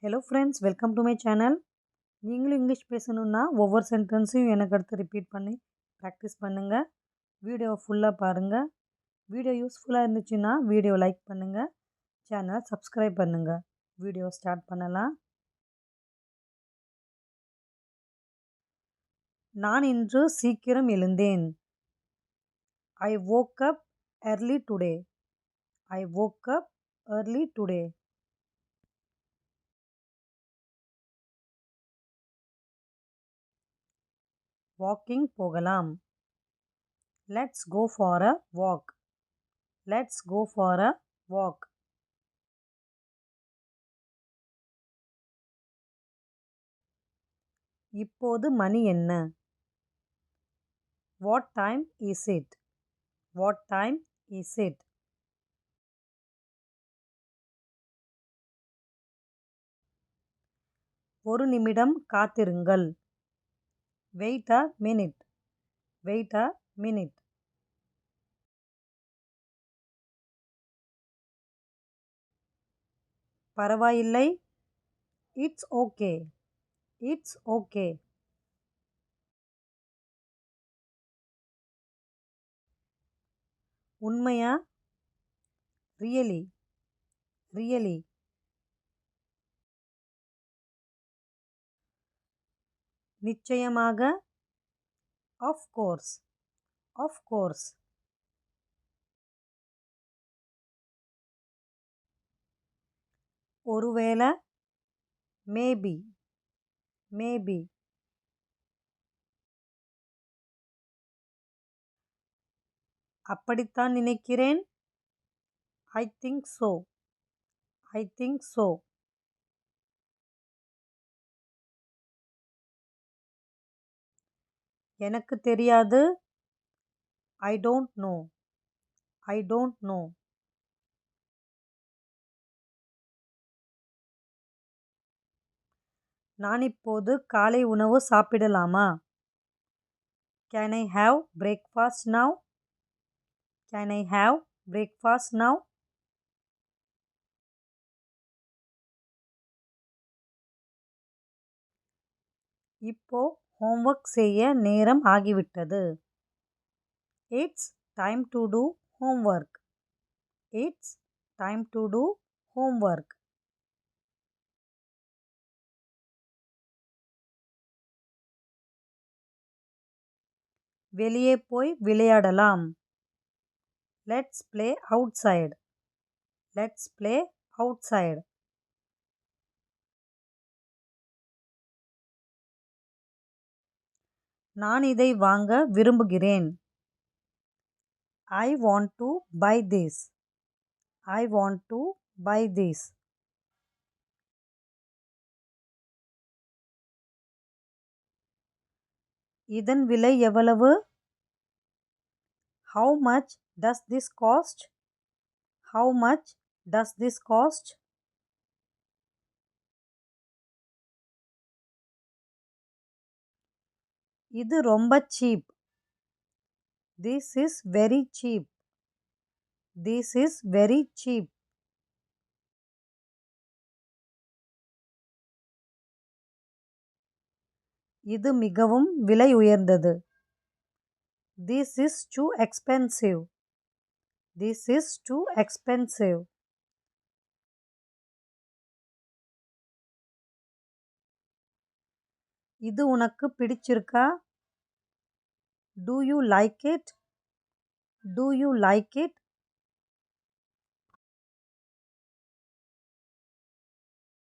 Hello friends, welcome to my channel. நீங்களும் English பேசணுன்னா ஒவ்வொரு சென்டென்ஸையும் எனக்கு அடுத்து ரிப்பீட் பண்ணி ப்ராக்டிஸ் பண்ணுங்கள். வீடியோவை ஃபுல்லாக பாருங்கள். வீடியோ யூஸ்ஃபுல்லாக இருந்துச்சுன்னா வீடியோ லைக் பண்ணுங்கள், சேனலை சப்ஸ்கிரைப் பண்ணுங்கள். வீடியோ ஸ்டார்ட் பண்ணலாம். நான் இன்று சீக்கிரம் எழுந்தேன். ஐ woke up early today. I woke up early today. Walking போகலாம். Let's go for a walk. Let's go for a walk. இப்போது மணி என்ன? What time is it? What time is it? ஒரு நிமிடம் காத்திருங்கள். Wait a minute. Wait a minute. பரவாயில்லை. It's okay. It's okay. உண்மையா? Really. Really. நிச்சயமாக? Of course. Of course. ஒருவேளை. Maybe. Maybe. அப்படித்தான் நினைக்கிறேன். I think so. I think so. எனக்கு தெரியாது. I don't know. I don't know. நான் இப்போது காலை உணவு சாப்பிடலாமா? Can I have breakfast now? Can I have breakfast now? இப்போ ஹோம்ஒர்க் செய்ய நேரம் ஆகிவிட்டது. It's time to do homework. It's time to do homework. வெளியே போய் விளையாடலாம். Let's play outside. Let's play outside. நான் இதை வாங்க விரும்புகிறேன். I want to buy this. I want to buy this. இதன் விலை எவ்வளவு? How much does this cost? How much does this cost? இது ரொம்ப cheap. This is very cheap. This is very cheap. இது மிகவும் விலை உயர்ந்தது. This is too expensive. This is too expensive. இது உனக்கு பிடிச்சிருக்கா? Do you like it? Do you like it?